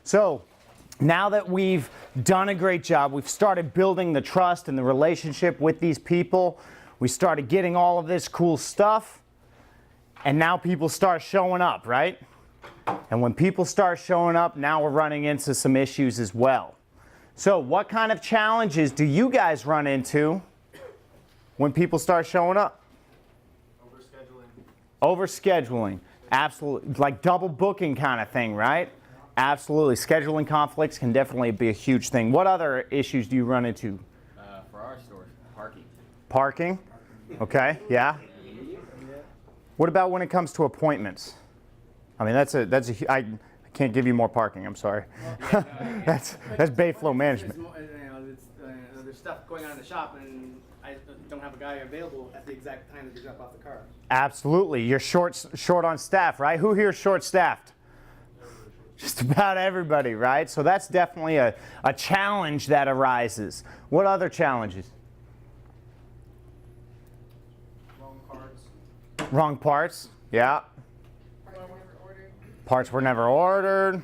So now that we've done a great job, we've started building the trust and the relationship with these people, we started getting all of this cool stuff, and now people start showing up, right? And when people start showing up, now we're running into some issues as well. So what kind of challenges do you guys run into when people start showing up? Overscheduling. Absolutely. Like double booking kind of thing, right? Absolutely. Scheduling conflicts can definitely be a huge thing. What other issues do you run into? For our stores, parking. Parking? Okay, yeah. What about when it comes to appointments? I mean, I can't give you more parking, I'm sorry. That's Bayflow management. There's stuff going on in the shop and I don't have a guy available at the exact time that you drop off the car. Absolutely. You're short on staff, right? Who here is short-staffed? Just about everybody, right? So that's definitely a challenge that arises. What other challenges? Wrong parts. Wrong parts, yeah. Parts were never ordered.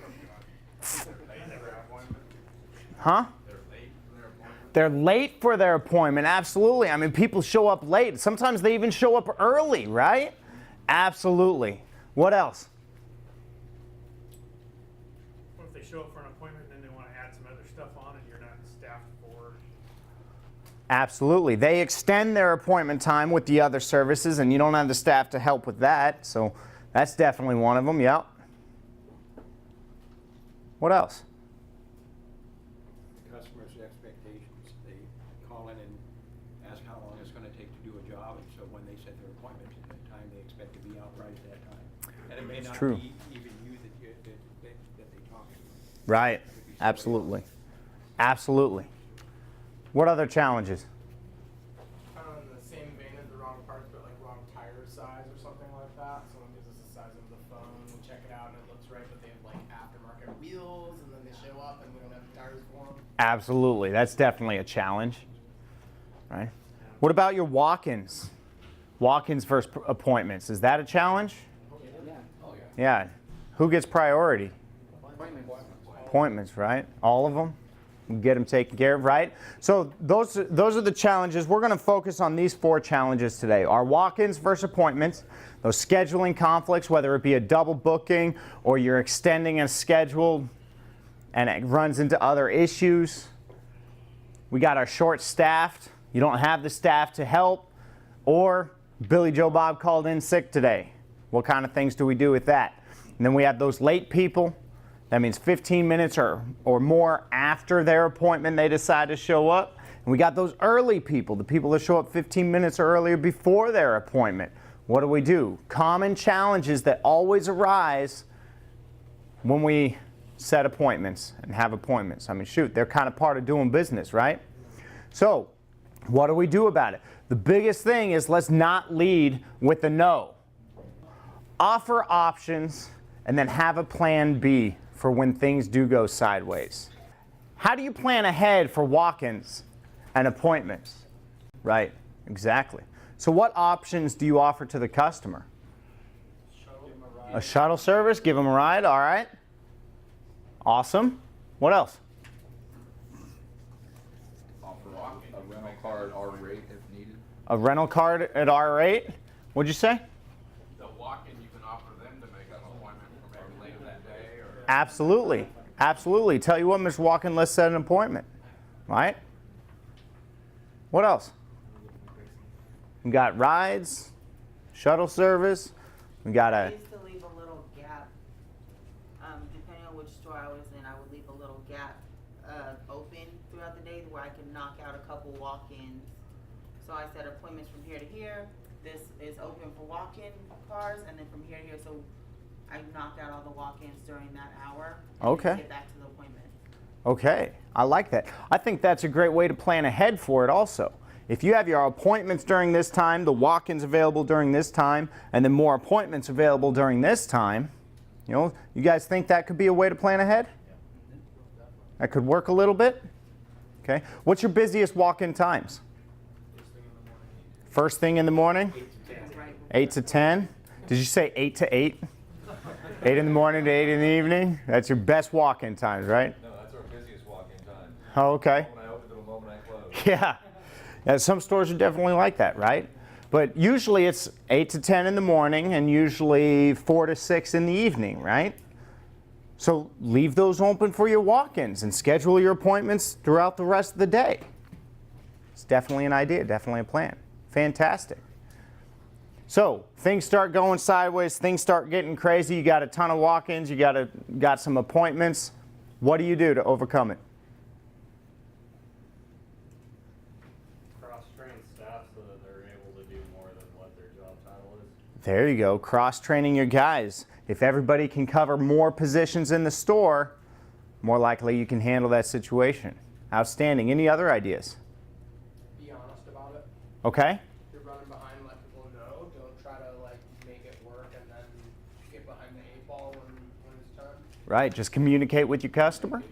Huh? They're late for their appointment, absolutely. I mean, people show up late. Sometimes they even show up early, right? Absolutely. What else? What if they show up for an appointment and then they want to add some other stuff on and you're not staffed for? Absolutely. They extend their appointment time with the other services and you don't have the staff to help with that. So that's definitely one of them, yep. What else? Customers' expectations. They call in and ask how long it's going to take to do a job, and so when they set their appointments at that time, they expect to be out right at that time. And it may not true. be even you that they talk to. Right. Absolutely. Absolutely. What other challenges? Kind of in the same vein as the wrong parts, but like wrong tire size or something like that. Someone gives us the size of the phone, we check it out and it looks right, but they have like aftermarket wheels, and then they show up and we don't have the tires for them. Absolutely. That's definitely a challenge. Right? What about your walk-ins? Walk-ins versus appointments. Is that a challenge? Yeah. Who gets priority? Appointments, right? All of them? Get them taken care of, right? So those are the challenges. We're going to focus on these 4 challenges today. Our walk-ins versus appointments, those scheduling conflicts, whether it be a double booking or you're extending a schedule and it runs into other issues. We got our short-staffed. You don't have the staff to help. Or Billy Joe Bob called in sick today. What kind of things do we do with that? And then we have those late people. That means 15 minutes or more after their appointment they decide to show up. And we got those early people, the people that show up 15 minutes earlier before their appointment. What do we do? Common challenges that always arise when we set appointments and have appointments. I mean, shoot, they're kind of part of doing business, right? So, what do we do about it? The biggest thing is let's not lead with a no. Offer options and then have a plan B for when things do go sideways. How do you plan ahead for walk-ins and appointments? Right, exactly. So what options do you offer to the customer? A shuttle service, give them a ride, all right. Awesome. What else? Offer a rental car at our rate if needed. A rental car at our rate? What'd you say? The walk-in, you can offer them to make an appointment for maybe later that day or... Absolutely. Absolutely. Tell you what, Mr. Walken, let's set an appointment. Right? What else? We got rides, shuttle service. We got I a... used to leave a little gap. Depending on which store I was in, I would leave a little gap open throughout the day where I could knock out a couple walk-ins. So I set appointments from here to here. This is open for walk-in cars, and then from here to here. So I knocked out all the walk-ins during that hour. Okay. Get back to the appointment. Okay. I like that. I think that's a great way to plan ahead for it also. If you have your appointments during this time, the walk-ins available during this time, and then more appointments available during this time, you guys think that could be a way to plan ahead? That could work a little bit? Okay. What's your busiest walk-in times? First thing in the morning? 8 to 10. Did you say 8 to 8? 8 in the morning to 8 in the evening? That's your best walk-in times, right? No, that's our busiest walk-in time. Oh, okay. When I open to the moment I close. Yeah. Yeah, some stores are definitely like that, right? But usually it's 8 to 10 in the morning and usually 4 to 6 in the evening, right? So leave those open for your walk-ins and schedule your appointments throughout the rest of the day. It's definitely an idea, definitely a plan. Fantastic. So things start going sideways, things start getting crazy, you got a ton of walk-ins, you got some appointments. What do you do to overcome it? Cross-train staff so that they're able to do more than what their job title is. There you go, cross-training your guys. If everybody can cover more positions in the store, more likely you can handle that situation. Outstanding. Any other ideas? Be honest about it. Okay? If you're running behind, let people know. Don't try to like make it work and then get behind the 8 ball when it's done. Right, just communicate with your customer.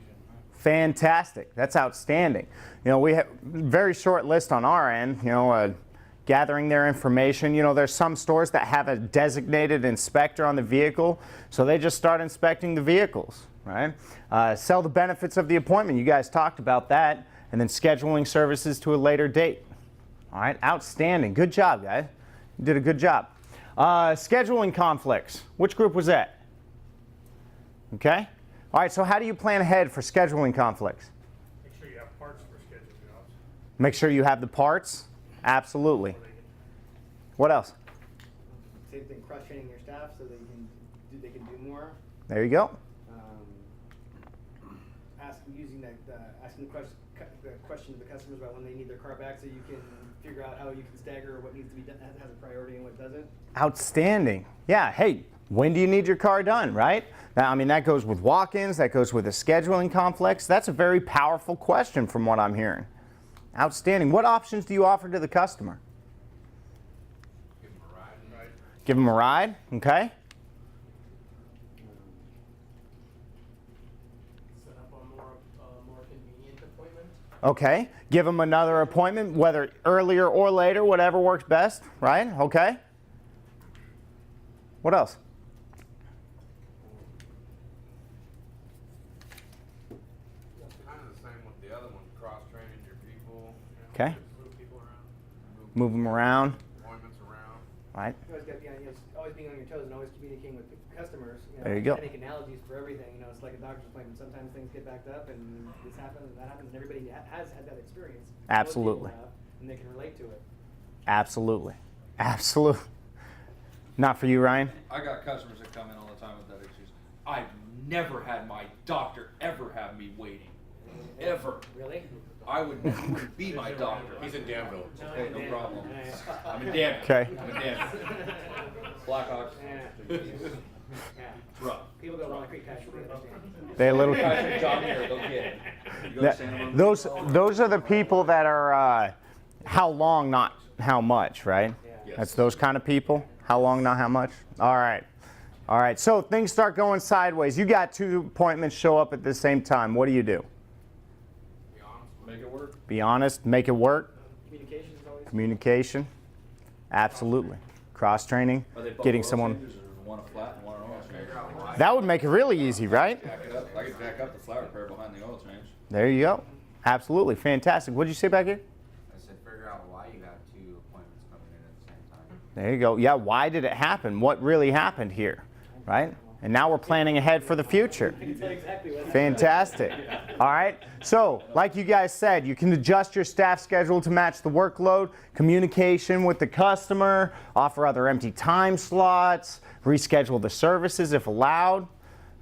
Fantastic. That's outstanding. You know, we have a very short list on our end, gathering their information. You know, there's some stores that have a designated inspector on the vehicle, so they just start inspecting the vehicles, right? Sell the benefits of the appointment. You guys talked about that. And then scheduling services to a later date. All right, outstanding. Good job, guys. You did a good job. Scheduling conflicts. Which group was that? Okay. All right, so how do you plan ahead for scheduling conflicts? Make sure you have parts for scheduled jobs. Make sure you have the parts. Absolutely. What else? Same thing, cross-training your staff so they can do more. There you go. Asking the question to the customers about when they need their car back, so you can figure out how you can stagger what needs to be done, has a priority and what doesn't. Outstanding. Yeah, hey, when do you need your car done, right? Now, I mean, that goes with walk-ins, that goes with the scheduling conflicts. That's a very powerful question from what I'm hearing. Outstanding. What options do you offer to the customer? Give them a ride. Give them a ride, okay? Set up a more convenient appointment. Okay. Give them another appointment, whether earlier or later, whatever works best, right? Okay. What else? Kind of the same with the other one, cross-training your people, Okay. Move people around. Move them around, appointments around. right? You always got to be always being on your toes and always communicating with customers. There you go. I make analogies for everything. It's like a doctor's appointment. Sometimes things get backed up, and this happens, and that happens, and everybody has had that experience. Most people Absolutely. have, and they can relate to it. Absolutely. Absolutely. Not for you, Ryan? I got customers that come in all the time with that issues. I've never had my doctor ever have me waiting. Ever. Really? I would never be my doctor. He's in Danville. Hey, no problem. I'm in Danville. Okay. I'm in Danville. Blackhawks. Yeah. Rough. People go Walnut Creek Country, they understand. They a little. Guys from John Muir, go get it. You go to Santa Monica? Those are the people that are how long, not how much, right? Yes. That's those kind of people. How long, not how much. All right. All right. So things start going sideways. You got 2 appointments show up at the same time. What do you do? Be honest. Make it work. Be honest. Make it work. Communication is always. Communication. Absolutely. Cross training. Are they both Getting oil someone. changes, or one a flat and one an oil change? That would make it really easy, right? Jack it up. I could jack up the flower repair behind the oil change. There you go. Absolutely. Fantastic. What did you say back here? I said figure out why you have 2 appointments coming in at the same time. There you go. Yeah, why did it happen? What really happened here, right? And now we're planning ahead for the future. Exactly what happened. Fantastic. All right. So, like you guys said, you can adjust your staff schedule to match the workload, communication with the customer, offer other empty time slots, reschedule the services if allowed,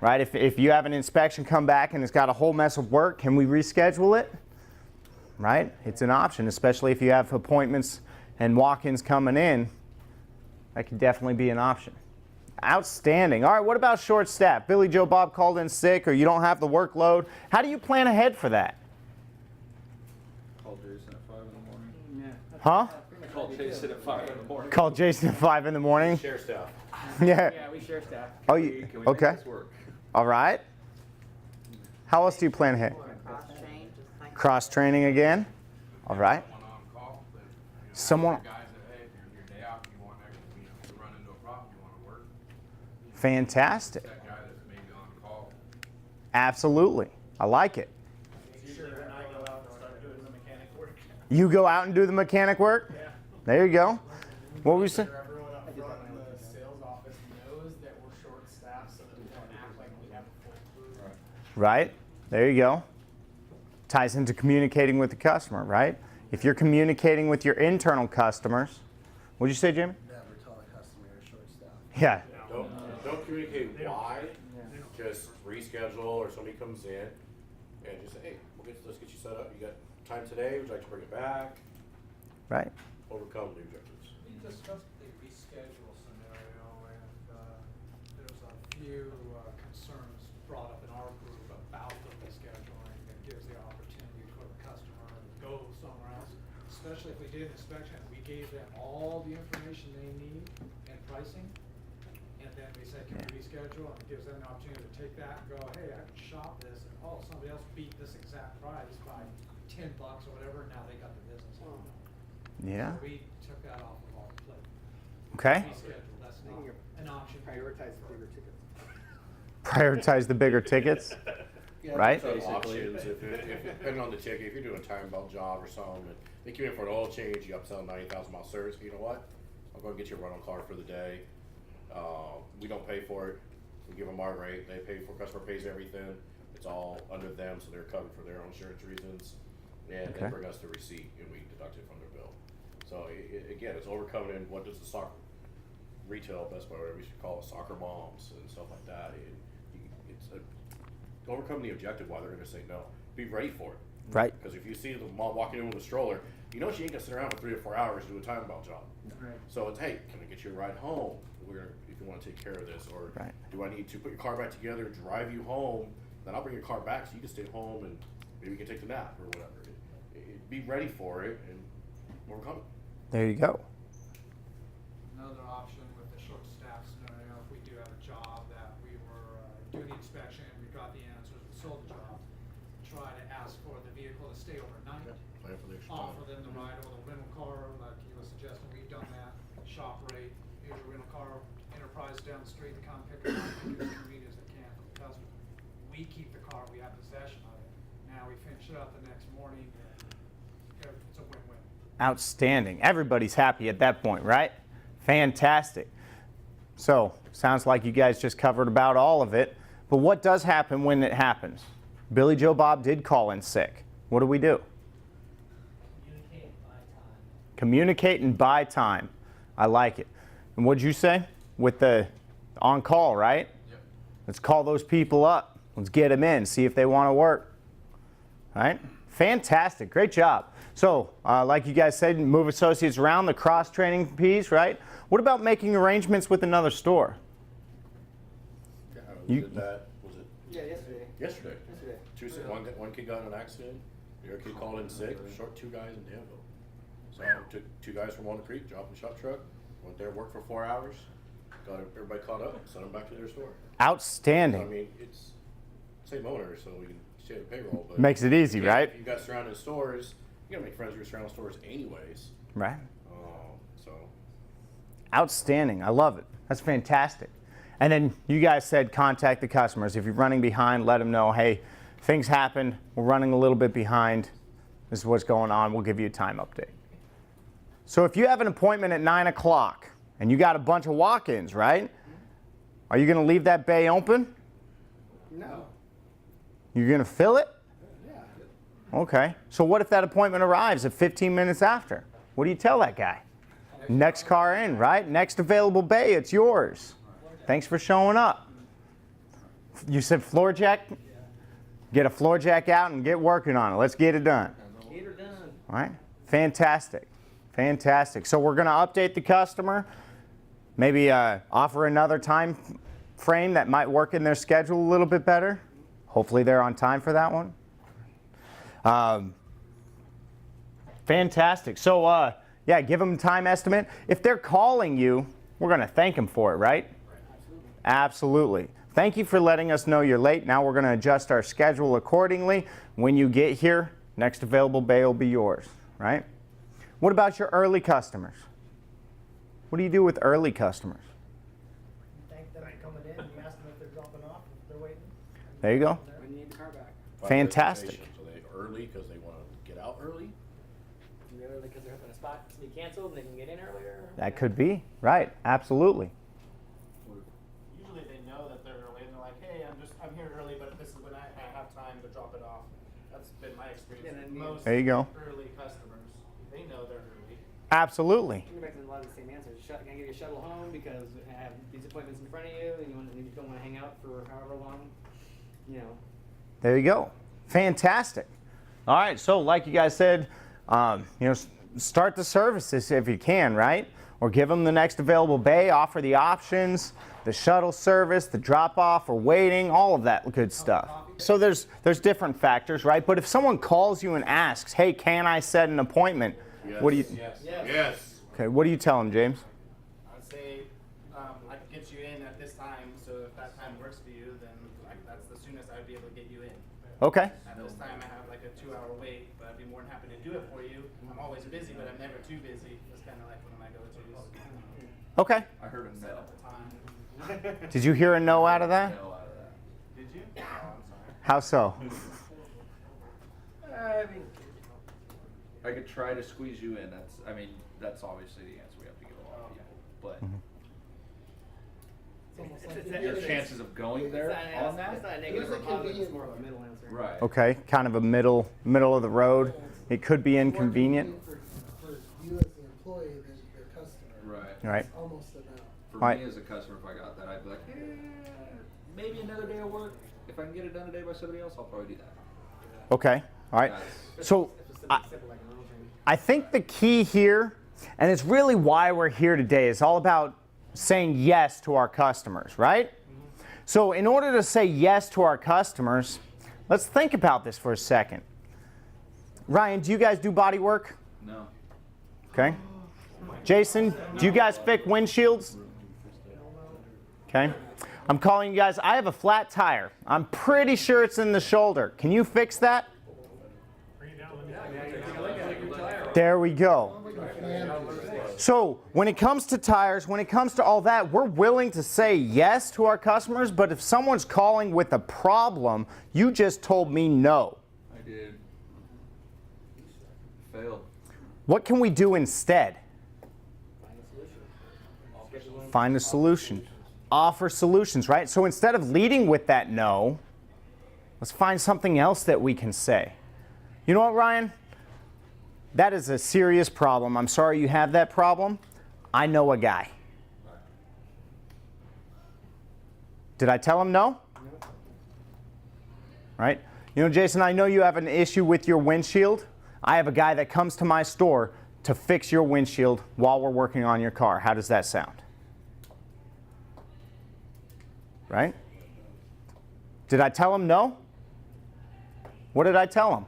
right? If you have an inspection come back and it's got a whole mess of work, can we reschedule it? Right? It's an option, especially if you have appointments and walk-ins coming in. That could definitely be an option. Outstanding. All right, what about short staff? Billy Joe Bob called in sick or you don't have the workload. How do you plan ahead for that? Call Jason at 5 in the morning. Huh? Call Jason at 5 in the morning. Call Jason at 5 in the morning? Share staff. Yeah. Yeah, we share staff. Oh, you, Can we okay. make this work? All right. How else do you plan ahead? Cross-train, just like. Cross-training again? All right. Someone on call, but, Someone. guys that, hey, if you're your day off, you want to run into a problem, you want to work, Fantastic. that guy Absolutely. I like it. Usually when I go out and start doing the mechanic work. You go out and do the mechanic work? Yeah. There you go. What were you saying? Everyone up front in the sales office knows that we're short-staffed, so that we don't act like we have a full crew. Right? There you go. Ties into communicating with the customer, right? If you're communicating with your internal customers, what'd you say, Jamie? Never tell a customer you're short-staffed. Yeah. Don't communicate why, just reschedule or somebody comes in and just say, hey, let's get you set up. You got time today, would you like to bring it back? Right. Overcome the objectives. We discussed the reschedule scenario, and there's a few concerns brought up in our group about the rescheduling. It gives the opportunity for the customer to go somewhere else, especially if we did an inspection. We gave them all the information they need and pricing, and then we said, can we reschedule? And it gives them an opportunity to take that and go, hey, I can shop this, and oh, somebody else beat this exact price by $10 or whatever, and now they got the business. Yeah. So we took that off of our plate. Okay. Reschedule, that's not an option. Prioritize the bigger tickets. Prioritize the bigger tickets. Right? So options, if depending on the ticket, if you're doing a time belt job or something, and they come in for an oil change, you upsell 90,000 mile service, you know what? I'll go and get you a rental car for the day. We don't pay for it. We give them our rate. They pay for, customer pays everything. It's all under them, so they're covered for their own insurance reasons. And they bring us the receipt and we deduct it from their bill. So again, it's overcoming what does the soccer retail, Best Buy, whatever we should call it, soccer moms and stuff like that. It's overcome the objective why they're going to say no. Be ready for it. Right. Because if you see the mom walking in with a stroller, you know she ain't going to sit around for 3 or 4 hours to do a time belt job. Right. So it's, hey, can I get you a ride home? If you want to take care of this, or Right. do I need to put your car back together, drive you home, then I'll bring your car back so you can stay home and maybe we can take the nap or whatever. Be ready for it and overcome it. There you go. Another option with the short staff scenario, if we do have a job that we were doing the inspection, we got the answers, we sold the job, try to ask for the vehicle to stay overnight. Plan for the extra Offer time. them the ride or the rental car, like he was suggesting, we've done that, shop rate, here's a rental car, Enterprise down the street to come pick it up, make it as convenient as they can for the customer. We keep the car, we have possession of it, now we finish it up the next morning, and it's a win-win. Outstanding. Everybody's happy at that point, right? Fantastic. So, sounds like you guys just covered about all of it. But what does happen when it happens? Billy Joe Bob did call in sick. What do we do? Communicate and buy time. Communicate and buy time. I like it. And what'd you say? With the on-call, right? Yep. Let's call those people up. Let's get them in, see if they want to work. All right? Fantastic. Great job. So, like you guys said, move associates around, the cross-training piece, right? What about making arrangements with another store? We did that, was it Yeah, yesterday. yesterday? Yesterday. One kid got in an accident, the other kid called in sick, short 2 guys in Danville. So I took 2 guys from Walnut Creek, dropped in the shop truck, went there, worked for 4 hours, got everybody caught up, sent them back to their store. I Outstanding. mean, it's same owner, so we can share the payroll, but Makes it easy, right? If you've got surrounding stores, you gotta make friends with your surrounding stores anyways. Right. So Outstanding. I love it. That's fantastic. And then you guys said contact the customers. If you're running behind, let them know, hey, things happen. We're running a little bit behind. This is what's going on. We'll give you a time update. So if you have an appointment at 9 o'clock and you got a bunch of walk-ins, right? Are you going to leave that bay open? No. You're going to fill it? Yeah. Okay. So what if that appointment arrives at 15 minutes after? What do you tell that guy? Next car in, right? Next available bay, it's yours. Thanks for showing up. You said floor jack? Get a floor jack out and get working on it. Let's get it done. Get her done. All right? Fantastic. Fantastic. So we're going to update the customer, maybe offer another time frame that might work in their schedule a little bit better. Hopefully they're on time for that one. Fantastic. So, yeah, give them a time estimate. If they're calling you, we're going to thank them for it, right? Absolutely. Thank you for letting us know you're late. Now we're going to adjust our schedule accordingly. When you get here, next available bay will be yours, right? What about your early customers? What do you do with early customers? Thank them for coming in. You ask them if they're dropping off, if they're waiting. There you go. We Fantastic. Are they early because they want to get out early? Early because they're hoping a spot to be canceled and they can get in earlier. That could be, right, absolutely. Usually they know that they're early and they're like, hey, I'm here early, but this is when I have time to drop it off. That's been my experience. Yeah, with and most There you go. early customers, they know they're early. Absolutely. You're making a lot of the same answers. Can I give you a shuttle home because I have these appointments in front of you and you don't want to hang out for however long, you know. There you go. Fantastic. All right, so like you guys said, start the services if you can, right? Or give them the next available bay, offer the options, the shuttle service, the drop-off or waiting, all of that good stuff. So there's different factors, right? But if someone calls you and asks, hey, can I set an appointment? Yes. What do you? Yes. Okay, what do you tell them, James? I'd say I can get you in at this time, so if that time works for you, then that's the soonest I'd be able to get you in. Okay. At this time, I have like a 2-hour wait, but I'd be more than happy to do it for you. I'm always busy, but I'm never too busy. It's kind of like one of my go-tos. Okay. I heard a Set no. up the time. Did you hear a no out of that? No out of that. Did you? Oh, I'm sorry. How so? I mean, I could try to squeeze you in. That's obviously the answer we have to give a lot of people. But your chances of going there on that? It's not a negative or a positive, it's more of a middle answer. Right. Okay, kind of a middle of the road. It could be inconvenient. For you as the employee than your customer. Right. Right. It's almost enough. For Right. me as a customer, if I got that, I'd be like, maybe another day of work. If I can get it done today by somebody else, I'll probably do that. Okay. All right. That's- So I think the key here, and it's really why we're here today, is all about saying yes to our customers, right? So in order to say yes to our customers, let's think about this for a second. Ryan, do you guys do body work? No. Okay. Jason, do you guys fix windshields? Okay. I'm calling you guys. I have a flat tire. I'm pretty sure it's in the shoulder. Can you fix that? Bring it down, let me There we go. So when it comes to tires, when it comes to all that, we're willing to say yes to our customers, but if someone's calling with a problem, you just told me no. I did. Failed. What can we do instead? Find a solution. Offer solutions, right? So instead of leading with that no, let's find something else that we can say. You know what, Ryan? That is a serious problem. I'm sorry you have that problem. I know a guy. Did I tell him no? Right? You know, Jason, I know you have an issue with your windshield. I have a guy that comes to my store to fix your windshield while we're working on your car. How does that sound? Right? Did I tell him no? What did I tell him?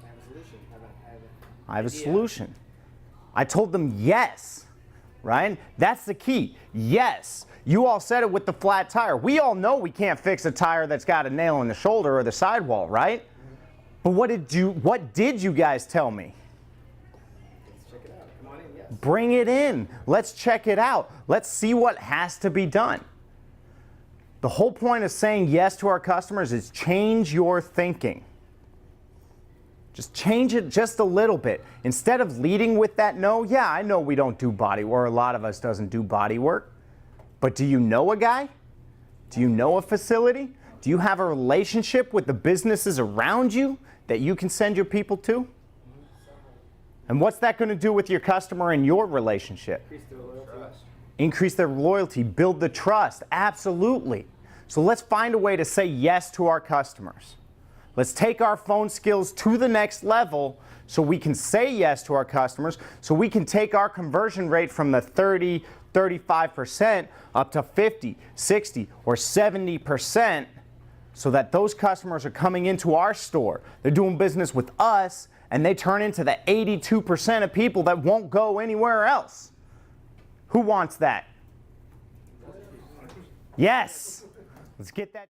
I have a solution. I have a solution. I told them yes, right? That's the key. Yes. You all said it with the flat tire. We all know we can't fix a tire that's got a nail in the shoulder or the sidewall, right? But what did you guys tell me? Let's check it out. Come on in, yes. Bring it in. Let's check it out. Let's see what has to be done. The whole point of saying yes to our customers is change your thinking. Just change it just a little bit. Instead of leading with that no, yeah, I know we don't do body work, or a lot of us doesn't do body work. But do you know a guy? Do you know a facility? Do you have a relationship with the businesses around you that you can send your people to? And what's that going to do with your customer and your relationship? Increase their loyalty, build the trust. Absolutely. So let's find a way to say yes to our customers. Let's take our phone skills to the next level so we can say yes to our customers, so we can take our conversion rate from the 30, 35% up to 50, 60, or 70%, so that those customers are coming into our store. They're doing business with us, and they turn into the 82% of people that won't go anywhere else. Who wants that? Yes. Let's get that.